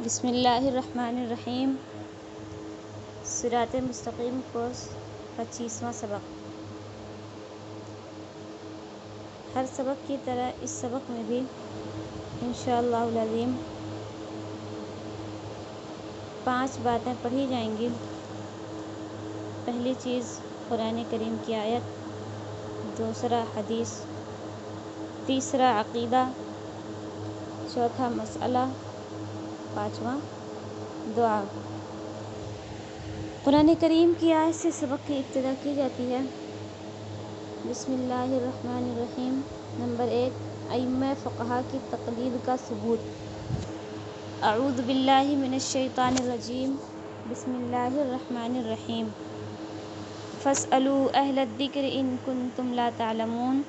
بسم اللہ الرحمن الرحیم۔ صراط مستقیم کورس 25واں سبق۔ ہر سبق کی طرح اس سبق میں بھی انشاءاللہ العظیم 5 باتیں پڑھی جائیں گی۔ پہلی چیز قرآن کریم کی آیت، دوسرا حدیث، تیسرا عقیدہ، چوتھا مسئلہ، پانچواں دعا۔ قرآن کریم کی آیت سے سبق کی ابتدا کی جاتی ہے۔ بسم اللہ الرحمن الرحیم۔ نمبر 1، ائمہ فقہا کی تقلید کا ثبوت۔ اعوذ باللہ من الشیطان الرجیم، بسم اللہ الرحمن الرحیم۔ فاسألوا اہل الذکر ان کنتم لا تعلمون۔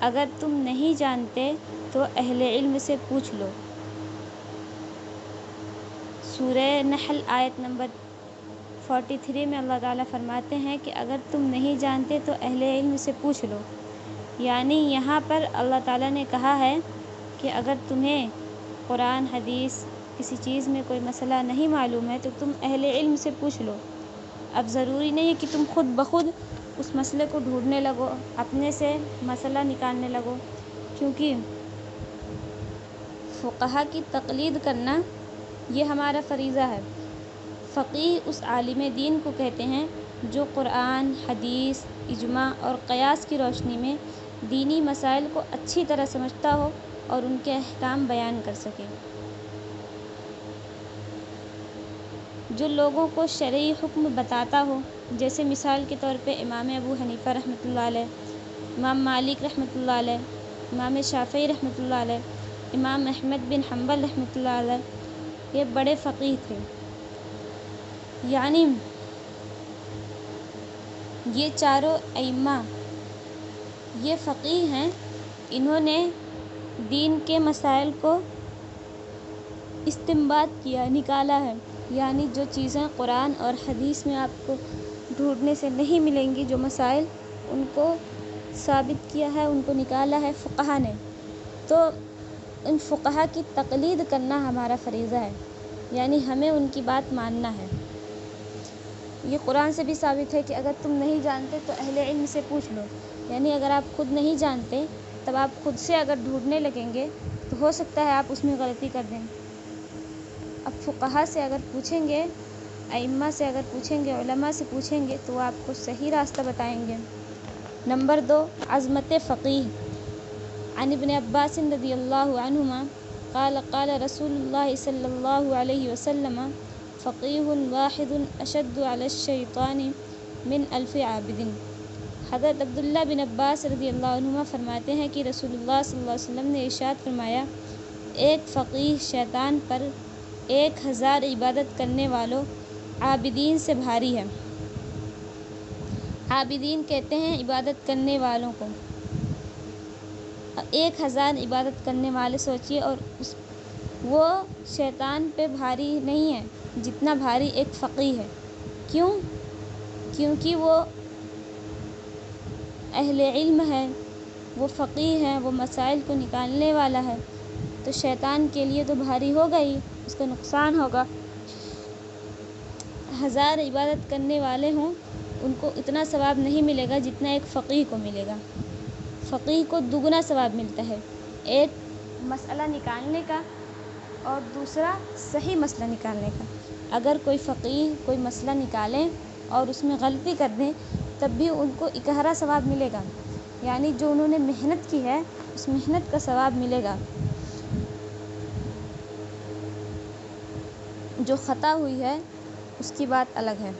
اگر تم نہیں جانتے تو اہل علم سے پوچھ لو۔ سورہ نحل آیت نمبر 43 میں اللہ تعالیٰ فرماتے ہیں کہ اگر تم نہیں جانتے تو اہل علم سے پوچھ لو، یعنی یہاں پر اللہ تعالیٰ نے کہا ہے کہ اگر تمہیں قرآن حدیث کسی چیز میں کوئی مسئلہ نہیں معلوم ہے تو تم اہل علم سے پوچھ لو۔ اب ضروری نہیں ہے کہ تم خود بخود اس مسئلے کو ڈھونڈنے لگو، اپنے سے مسئلہ نکالنے لگو، کیونکہ فقہا کی تقلید کرنا یہ ہمارا فریضہ ہے۔ فقیہ اس عالم دین کو کہتے ہیں جو قرآن، حدیث، اجماع اور قیاس کی روشنی میں دینی مسائل کو اچھی طرح سمجھتا ہو اور ان کے احکام بیان کر سکے، جو لوگوں کو شرعی حکم بتاتا ہو، جیسے مثال کے طور پہ امام ابو حنیفہ رحمۃ اللہ علیہ، امام مالک رحمۃ اللہ علیہ، امام شافعی رحمۃ اللہ علیہ، امام احمد بن حنبل رحمۃ اللہ علیہ، یہ بڑے فقیہ تھے۔ یعنی یہ چاروں ائمہ یہ فقیہ ہیں، انہوں نے دین کے مسائل کو استنباط کیا، نکالا ہے، یعنی جو چیزیں قرآن اور حدیث میں آپ کو ڈھونڈنے سے نہیں ملیں گی، جو مسائل ان کو ثابت کیا ہے، ان کو نکالا ہے فقہا نے، تو ان فقہا کی تقلید کرنا ہمارا فریضہ ہے، یعنی ہمیں ان کی بات ماننا ہے۔ یہ قرآن سے بھی ثابت ہے کہ اگر تم نہیں جانتے تو اہل علم سے پوچھ لو، یعنی اگر آپ خود نہیں جانتے تب آپ خود سے اگر ڈھونڈنے لگیں گے تو ہو سکتا ہے آپ اس میں غلطی کر دیں۔ اب فقہا سے اگر پوچھیں گے، ائمہ سے اگر پوچھیں گے، علماء سے پوچھیں گے تو وہ آپ کو صحیح راستہ بتائیں گے۔ نمبر 2، عظمت فقیہ۔ عن ابن عباس رضی اللہ عنہما قال قال رسول اللہ صلی اللہ علیہ وسلم فقیہ واحد اشد علی الشیطان من 1000 عابد۔ حضرت عبداللہ بن عباس رضی اللہ عنہما فرماتے ہیں کہ رسول اللہ صلی اللہ علیہ وسلم نے ارشاد فرمایا، ایک فقیہ شیطان پر 1000 عبادت کرنے والوں عابدین سے بھاری ہے۔ عابدین کہتے ہیں عبادت کرنے والوں کو۔ 1000 عبادت کرنے والے سوچیے، اور وہ شیطان پہ بھاری نہیں ہے جتنا بھاری ایک فقیہ ہے۔ کیوں؟ کیونکہ وہ اہل علم ہے، وہ فقیہ ہے، وہ مسائل کو نکالنے والا ہے، تو شیطان کے لیے تو بھاری ہوگا ہی، اس کا نقصان ہوگا۔ 1000 عبادت کرنے والے ہوں، ان کو اتنا ثواب نہیں ملے گا جتنا ایک فقیہ کو ملے گا۔ فقیہ کو دگنا ثواب ملتا ہے، ایک مسئلہ نکالنے کا اور دوسرا صحیح مسئلہ نکالنے کا۔ اگر کوئی فقیہ کوئی مسئلہ نکالیں اور اس میں غلطی کر دیں تب بھی ان کو 11 ثواب ملے گا، یعنی جو انہوں نے محنت کی ہے اس محنت کا ثواب ملے گا۔ جو خطا ہوئی ہے اس کی بات الگ ہے۔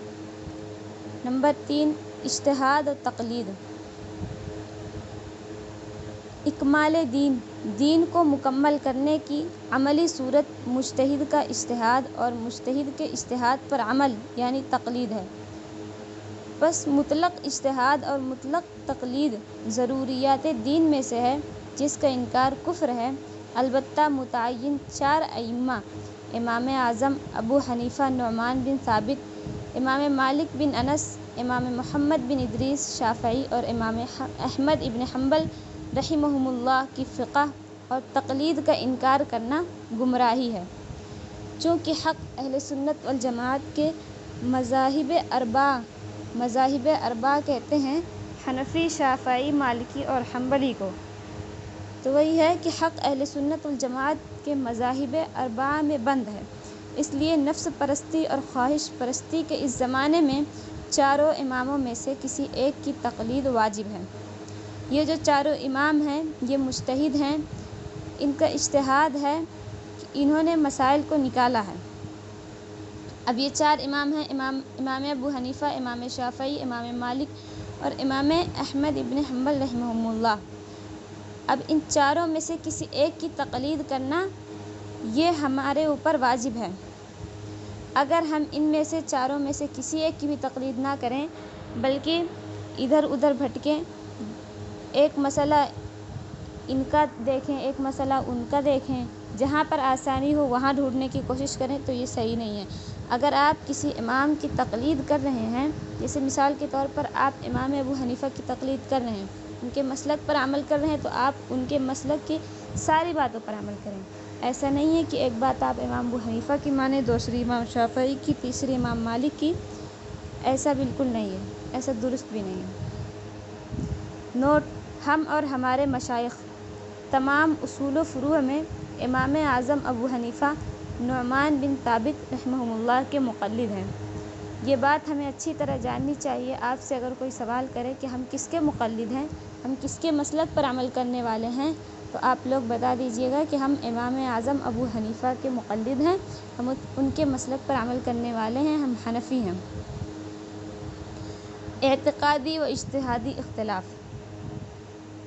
نمبر 3، اجتہاد و تقلید۔ اکمال دین، دین کو مکمل کرنے کی عملی صورت مجتہد کا اجتہاد اور مجتہد کے اجتہاد پر عمل یعنی تقلید ہے۔ بس مطلق اجتہاد اور مطلق تقلید ضروریات دین میں سے ہے جس کا انکار کفر ہے۔ البتہ متعین 4 ائمہ، امام اعظم ابو حنیفہ نعمان بن ثابت، امام مالک بن انس، امام محمد بن ادریس شافعی اور امام احمد ابن حنبل رحمہم اللہ کی فقہ اور تقلید کا انکار کرنا گمراہی ہے۔ چونکہ حق اہل سنت والجماعت کے مذاہب اربعہ کہتے ہیں، حنفی، شافعی، مالکی اور حنبلی کو، تو وہی ہے کہ حق اہل سنت والجماعت کے مذاہب اربعہ میں بند ہے۔ اس لیے نفس پرستی اور خواہش پرستی کے اس زمانے میں چاروں اماموں میں سے کسی ایک کی تقلید واجب ہے۔ یہ جو چاروں امام ہیں یہ مجتہد ہیں، ان کا اجتہاد ہے کہ انہوں نے مسائل کو نکالا ہے۔ اب یہ چار امام ہیں، امام ابو حنیفہ، امام شافعی، امام مالک اور امام احمد ابن حنبل رحمہم اللہ۔ اب ان چاروں میں سے کسی ایک کی تقلید کرنا یہ ہمارے اوپر واجب ہے۔ اگر ہم ان میں سے چاروں میں سے کسی ایک کی بھی تقلید نہ کریں بلکہ ادھر ادھر بھٹکیں، ایک مسئلہ ان کا دیکھیں، ایک مسئلہ ان کا دیکھیں، جہاں پر آسانی ہو وہاں ڈھونڈنے کی کوشش کریں تو یہ صحیح نہیں ہے۔ اگر آپ کسی امام کی تقلید کر رہے ہیں، جیسے مثال کے طور پر آپ امام ابو حنیفہ کی تقلید کر رہے ہیں، ان کے مسلک پر عمل کر رہے ہیں، تو آپ ان کے مسلک کی ساری باتوں پر عمل کریں۔ ایسا نہیں ہے کہ ایک بات آپ امام ابو حنیفہ کی مانیں، دوسری امام شافعی کی، تیسری امام مالک کی، ایسا بالکل نہیں ہے، ایسا درست بھی نہیں ہے۔ نوٹ: ہم اور ہمارے مشائخ تمام اصول و فروع میں امام اعظم ابو حنیفہ نعمان بن ثابت رحمہم اللہ کے مقلد ہیں۔ یہ بات ہمیں اچھی طرح جاننی چاہیے۔ آپ سے اگر کوئی سوال کرے کہ ہم کس کے مقلد ہیں، ہم کس کے مسلک پر عمل کرنے والے ہیں، تو آپ لوگ بتا دیجیے گا کہ ہم امام اعظم ابو حنیفہ کے مقلد ہیں، ہم ان کے مسلک پر عمل کرنے والے ہیں، ہم حنفی ہیں۔ اعتقادی و اجتہادی اختلاف: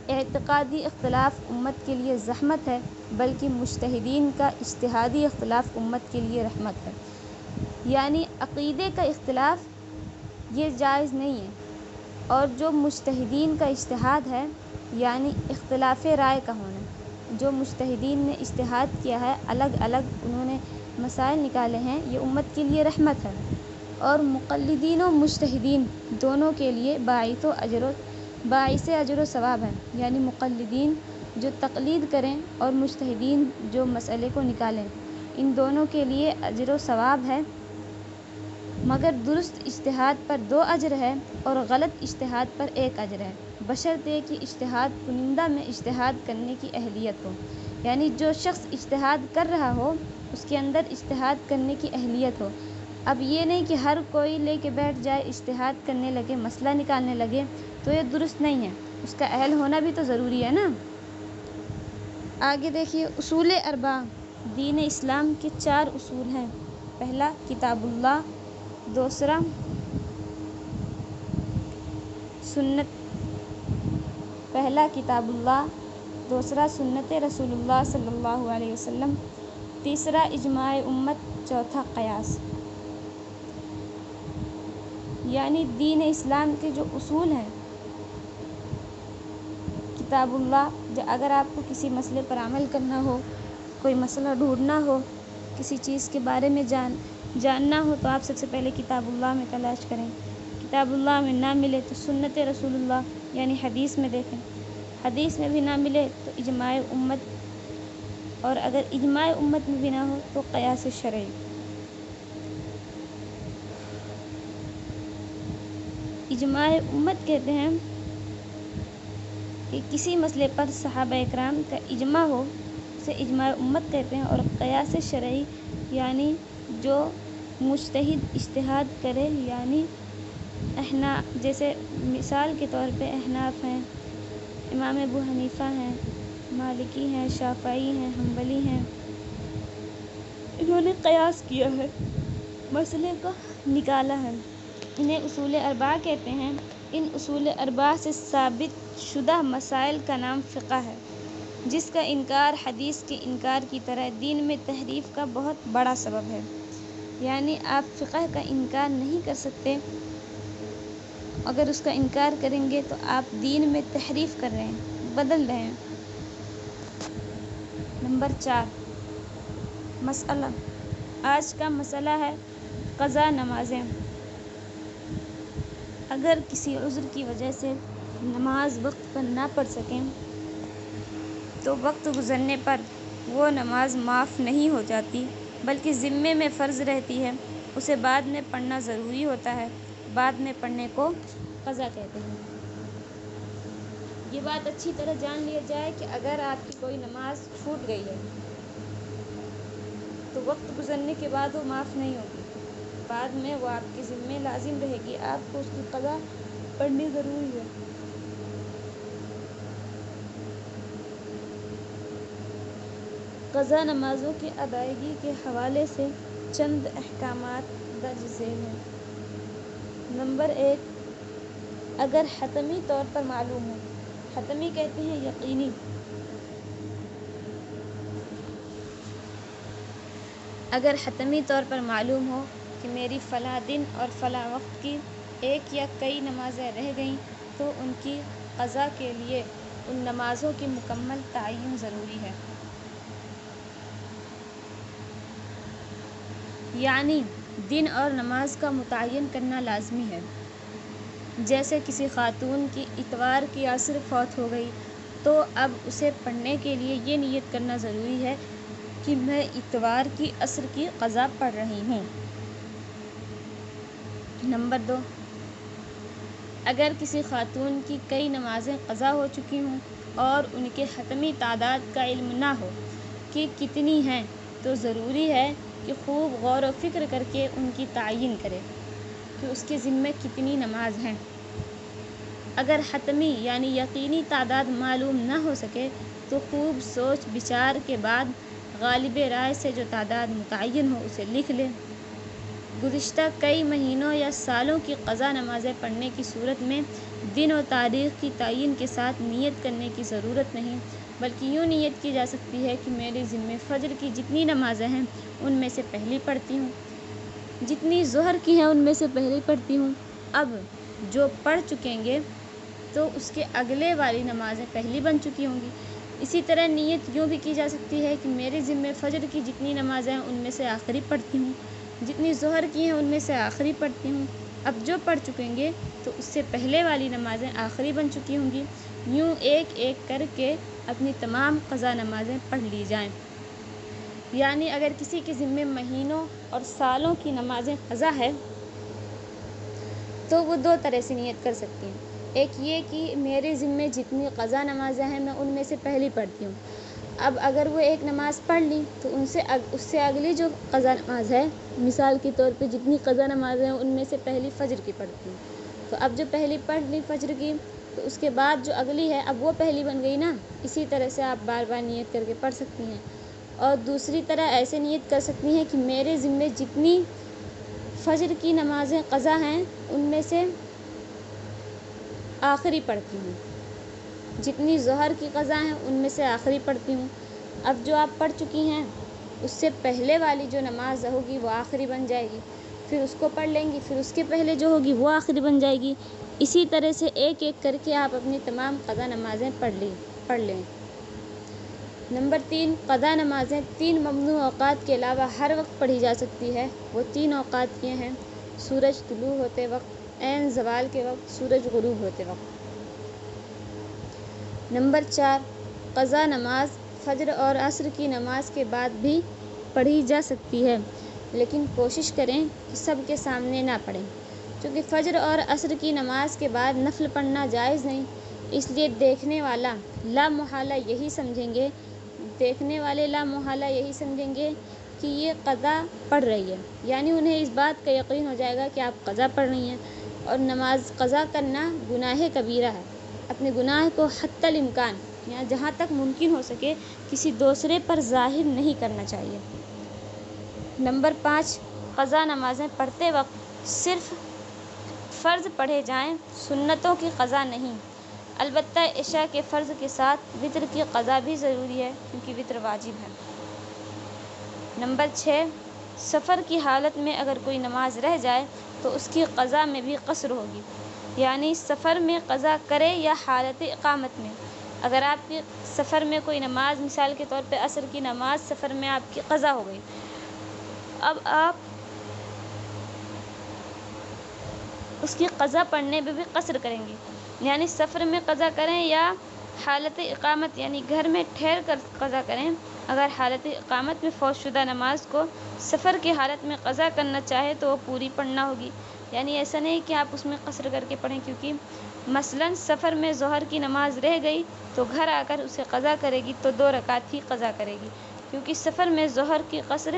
اعتقادی اختلاف امت کے لیے زحمت ہے، بلکہ مجتہدین کا اجتہادی اختلاف امت کے لیے رحمت ہے۔ یعنی عقیدے کا اختلاف یہ جائز نہیں ہے، اور جو مجتہدین کا اجتہاد ہے یعنی اختلاف رائے کا ہونا، جو مجتہدین نے اجتہاد کیا ہے، الگ الگ انہوں نے مسائل نکالے ہیں، یہ امت کے لیے رحمت ہے، اور مقلدین و مجتہدین دونوں کے لیے باعث اجر و ثواب ہے۔ یعنی مقلدین جو تقلید کریں اور مجتہدین جو مسئلے کو نکالیں، ان دونوں کے لیے اجر و ثواب ہے، مگر درست اجتہاد پر 2 اجر ہے اور غلط اجتہاد پر 1 اجر ہے، بشرطیہ کہ اجتہاد کنندہ میں اجتہاد کرنے کی اہلیت ہو۔ یعنی جو شخص اجتہاد کر رہا ہو اس کے اندر اجتہاد کرنے کی اہلیت ہو۔ اب یہ نہیں کہ ہر کوئی لے کے بیٹھ جائے، اجتہاد کرنے لگے، مسئلہ نکالنے لگے، تو یہ درست نہیں ہے، اس کا اہل ہونا بھی تو ضروری ہے نا۔ آگے دیکھیے، اصول اربعہ دین اسلام کے 4 اصول ہیں۔ پہلا کتاب اللہ، دوسرا سنت رسول اللہ صلی اللہ علیہ وسلم، تیسرا اجماع امت، چوتھا قیاس۔ یعنی دین اسلام کے جو اصول ہیں، کتاب اللہ، اگر آپ کو کسی مسئلے پر عمل کرنا ہو، کوئی مسئلہ ڈھونڈنا ہو، کسی چیز کے بارے میں جاننا ہو، تو آپ سب سے پہلے کتاب اللہ میں تلاش کریں۔ کتاب اللہ میں نہ ملے تو سنت رسول اللہ یعنی حدیث میں دیکھیں، حدیث میں بھی نہ ملے تو اجماع امت، اور اگر اجماع امت میں بھی نہ ہو تو قیاس شرعی۔ اجماع امت کہتے ہیں کہ کسی مسئلے پر صحابہ اکرام کا اجماع ہو، اسے اجماع امت کہتے ہیں۔ اور قیاس شرعی یعنی جو مجتہد اجتہاد کرے، یعنی جیسے مثال کے طور پہ احناف ہیں، امام ابو حنیفہ ہیں، مالکی ہیں، شافعی ہیں، حنبلی ہیں، انہوں نے قیاس کیا ہے، مسئلے کو نکالا ہے، انہیں اصول اربعہ کہتے ہیں۔ ان اصول اربعہ سے ثابت شدہ مسائل کا نام فقہ ہے، جس کا انکار حدیث کے انکار کی طرح دین میں تحریف کا بہت بڑا سبب ہے۔ یعنی آپ فقہ کا انکار نہیں کر سکتے، اگر اس کا انکار کریں گے تو آپ دین میں تحریف کر رہے ہیں، بدل رہے ہیں۔ نمبر 4 مسئلہ، آج کا مسئلہ ہے قضا نمازیں۔ اگر کسی عذر کی وجہ سے نماز وقت پر نہ پڑھ سکیں تو وقت گزرنے پر وہ نماز معاف نہیں ہو جاتی، بلکہ ذمے میں فرض رہتی ہے، اسے بعد میں پڑھنا ضروری ہوتا ہے۔ بعد میں پڑھنے کو قضا کہتے ہیں۔ یہ بات اچھی طرح جان لیا جائے کہ اگر آپ کی کوئی نماز چھوٹ گئی ہے تو وقت گزرنے کے بعد وہ معاف نہیں ہوگی، بعد میں وہ آپ کے ذمے لازم رہے گی، آپ کو اس کی قضا پڑھنی ضروری ہے۔ قضا نمازوں کی ادائیگی کے حوالے سے چند احکامات درج ذیل ہیں۔ نمبر 1، اگر حتمی طور پر معلوم ہو، حتمی کہتے ہیں یقینی، اگر حتمی طور پر معلوم ہو کہ میری فلاں دن اور فلاں وقت کی ایک یا کئی نمازیں رہ گئیں تو ان کی قضا کے لیے ان نمازوں کی مکمل تعین ضروری ہے۔ یعنی دن اور نماز کا متعین کرنا لازمی ہے۔ جیسے کسی خاتون کی اتوار کی عصر فوت ہو گئی تو اب اسے پڑھنے کے لیے یہ نیت کرنا ضروری ہے کہ میں اتوار کی عصر کی قضا پڑھ رہی ہوں۔ نمبر 2، اگر کسی خاتون کی کئی نمازیں قضا ہو چکی ہوں اور ان کے حتمی تعداد کا علم نہ ہو کہ کتنی ہیں تو ضروری ہے کہ خوب غور و فکر کر کے ان کی تعین کرے کہ اس کے ذمے کتنی نماز ہیں۔ اگر حتمی یعنی یقینی تعداد معلوم نہ ہو سکے تو خوب سوچ بچار کے بعد غالب رائے سے جو تعداد متعین ہو اسے لکھ لے۔ گزشتہ کئی مہینوں یا سالوں کی قضا نمازیں پڑھنے کی صورت میں دن و تاریخ کی تعین کے ساتھ نیت کرنے کی ضرورت نہیں، بلکہ یوں نیت کی جا سکتی ہے کہ میرے ذمے فجر کی جتنی نمازیں ہیں ان میں سے پہلی پڑھتی ہوں، جتنی ظہر کی ہیں ان میں سے پہلی پڑھتی ہوں، اب جو پڑھ چکیں گے تو اس کے اگلے والی نمازیں پہلی بن چکی ہوں گی۔ اسی طرح نیت یوں بھی کی جا سکتی ہے کہ میرے ذمے فجر کی جتنی نمازیں ہیں ان میں سے آخری پڑھتی ہوں، جتنی ظہر کی ہیں ان میں سے آخری پڑھتی ہوں، اب جو پڑھ چکیں گے تو اس سے پہلے والی نمازیں آخری بن چکی ہوں گی۔ یوں ایک ایک کر کے اپنی تمام قضا نمازیں پڑھ لی جائیں۔ یعنی اگر کسی کے ذمے مہینوں اور سالوں کی نمازیں قضا ہے تو وہ دو طرح سے نیت کر سکتی ہیں۔ ایک یہ کہ میرے ذمے جتنی قضا نمازیں ہیں میں ان میں سے پہلی پڑھتی ہوں، اب اگر وہ ایک نماز پڑھ لی تو اس سے اگلی جو قضا نماز ہے، مثال کے طور پہ جتنی قضا نمازیں ہیں ان میں سے پہلی فجر کی پڑھتی ہوں، تو اب جو پہلی پڑھ لی فجر کی تو اس کے بعد جو اگلی ہے اب وہ پہلی بن گئی نا، اسی طرح سے آپ بار بار نیت کر کے پڑھ سکتی ہیں۔ اور دوسری طرح ایسے نیت کر سکتی ہیں کہ میرے ذمے جتنی فجر کی نمازیں قضا ہیں ان میں سے آخری پڑھتی ہوں، جتنی ظہر کی قضا ہیں ان میں سے آخری پڑھتی ہوں، اب جو آپ پڑھ چکی ہیں اس سے پہلے والی جو نماز ہوگی وہ آخری بن جائے گی، پھر اس کو پڑھ لیں گی، پھر اس کے پہلے جو ہوگی وہ آخری بن جائے گی۔ اسی طرح سے ایک ایک کر کے آپ اپنی تمام قضا نمازیں پڑھ لیں۔ نمبر 3، قضا نمازیں 3 ممنوع اوقات کے علاوہ ہر وقت پڑھی جا سکتی ہے۔ وہ 3 اوقات یہ ہیں: سورج طلوع ہوتے وقت، عین زوال کے وقت، سورج غروب ہوتے وقت۔ نمبر 4، قضا نماز فجر اور عصر کی نماز کے بعد بھی پڑھی جا سکتی ہے، لیکن کوشش کریں کہ سب کے سامنے نہ پڑھیں، چونکہ فجر اور عصر کی نماز کے بعد نفل پڑھنا جائز نہیں، اس لیے دیکھنے والے لا محالہ یہی سمجھیں گے کہ یہ قضا پڑھ رہی ہے، یعنی انہیں اس بات کا یقین ہو جائے گا کہ آپ قضا پڑھ رہی ہیں، اور نماز قضا کرنا گناہ کبیرہ ہے۔ اپنے گناہ کو حتی الامکان یا جہاں تک ممکن ہو سکے کسی دوسرے پر ظاہر نہیں کرنا چاہیے۔ نمبر 5، قضا نمازیں پڑھتے وقت صرف فرض پڑھے جائیں، سنتوں کی قضا نہیں، البتہ عشاء کے فرض کے ساتھ وتر کی قضا بھی ضروری ہے کیونکہ وتر واجب ہے۔ نمبر 6، سفر کی حالت میں اگر کوئی نماز رہ جائے تو اس کی قضا میں بھی قصر ہوگی، یعنی سفر میں قضا کرے یا حالت اقامت میں۔ اگر آپ کی سفر میں کوئی نماز، مثال کے طور پہ عصر کی نماز سفر میں آپ کی قضا ہو گئی، اب آپ اس کی قضا پڑھنے میں بھی قصر کریں گے، یعنی سفر میں قضا کریں یا حالت اقامت یعنی گھر میں ٹھہر کر قضا کریں۔ اگر حالت اقامت میں فوت شدہ نماز کو سفر کی حالت میں قضا کرنا چاہے تو وہ پوری پڑھنا ہوگی، یعنی ایسا نہیں کہ آپ اس میں قصر کر کے پڑھیں، کیونکہ مثلاً سفر میں ظہر کی نماز رہ گئی تو گھر آ کر اسے قضا کرے گی تو 2 رکعت ہی قضا کرے گی، کیونکہ سفر میں ظہر کی قصر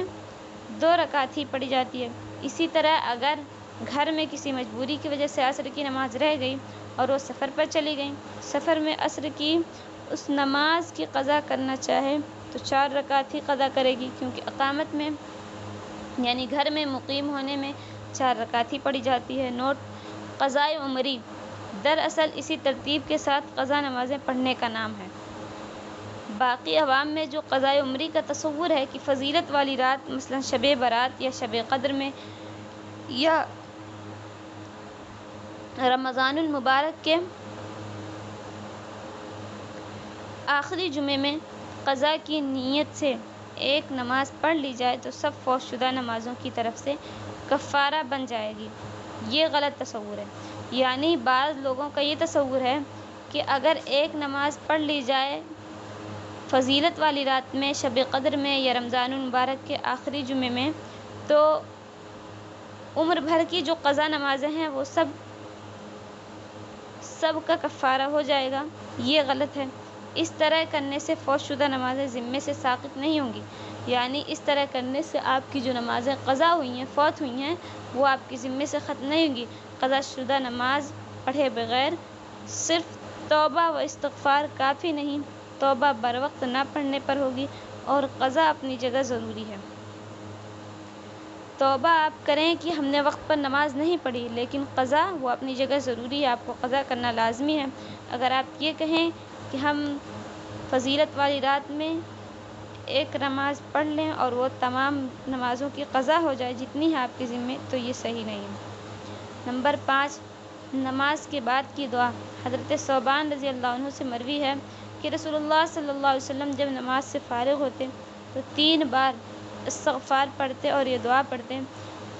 2 رکعت ہی پڑھی جاتی ہے۔ اسی طرح اگر گھر میں کسی مجبوری کی وجہ سے عصر کی نماز رہ گئی اور وہ سفر پر چلی گئیں، سفر میں عصر کی اس نماز کی قضا کرنا چاہے تو 4 رکعت ہی قضا کرے گی، کیونکہ اقامت میں یعنی گھر میں مقیم ہونے میں 4 رکعت ہی پڑھی جاتی ہے۔ نوٹ: قضائے عمری دراصل اسی ترتیب کے ساتھ قضا نمازیں پڑھنے کا نام ہے۔ باقی عوام میں جو قضائے عمری کا تصور ہے کہ فضیلت والی رات مثلاً شب برات یا شب قدر میں یا رمضان المبارک کے آخری جمعے میں قضا کی نیت سے ایک نماز پڑھ لی جائے تو سب فوت شدہ نمازوں کی طرف سے کفارہ بن جائے گی، یہ غلط تصور ہے۔ یعنی بعض لوگوں کا یہ تصور ہے کہ اگر ایک نماز پڑھ لی جائے فضیلت والی رات میں، شب قدر میں یا رمضان المبارک کے آخری جمعے میں، تو عمر بھر کی جو قضا نمازیں ہیں وہ سب کا کفارہ ہو جائے گا، یہ غلط ہے۔ اس طرح کرنے سے فوت شدہ نمازیں ذمے سے ساقط نہیں ہوں گی، یعنی اس طرح کرنے سے آپ کی جو نمازیں قضا ہوئی ہیں، فوت ہوئی ہیں، وہ آپ کے ذمے سے ختم نہیں ہوں گی۔ قضا شدہ نماز پڑھے بغیر صرف توبہ و استغفار کافی نہیں، توبہ بروقت نہ پڑھنے پر ہوگی، اور قضا اپنی جگہ ضروری ہے۔ توبہ آپ کریں کہ ہم نے وقت پر نماز نہیں پڑھی، لیکن قضا وہ اپنی جگہ ضروری ہے، آپ کو قضا کرنا لازمی ہے۔ اگر آپ یہ کہیں کہ ہم فضیلت والی رات میں ایک نماز پڑھ لیں اور وہ تمام نمازوں کی قضا ہو جائے جتنی ہے آپ کے ذمے، تو یہ صحیح نہیں ہے۔ نمبر 5، نماز کے بعد کی دعا۔ حضرت ثوبان رضی اللہ عنہ سے مروی ہے کہ رسول اللہ صلی اللہ علیہ وسلم جب نماز سے فارغ ہوتے تو 3 بار استغفار پڑھتے اور یہ دعا پڑھتے: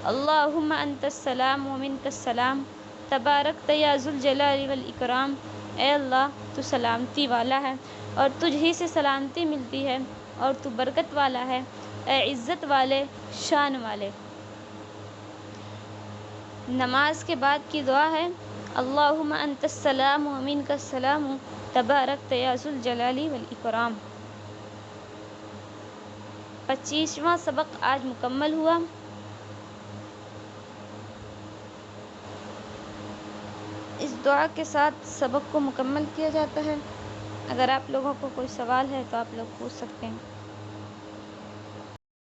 اللہم انت السلام و منک السلام تبارکت یا ذو الجلال والاکرام۔ اے اللہ، تو سلامتی والا ہے اور تجھ ہی سے سلامتی ملتی ہے اور تو برکت والا ہے، اے عزت والے، شان والے۔ نماز کے بعد کی دعا ہے: اللہم انت السلام و منک السلام تبارکت یا ذو الجلال والاکرام۔ 25واں سبق آج مکمل ہوا۔ اس دعا کے ساتھ سبق کو مکمل کیا جاتا ہے۔ اگر آپ لوگوں کو کوئی سوال ہے تو آپ لوگ پوچھ سکتے ہیں۔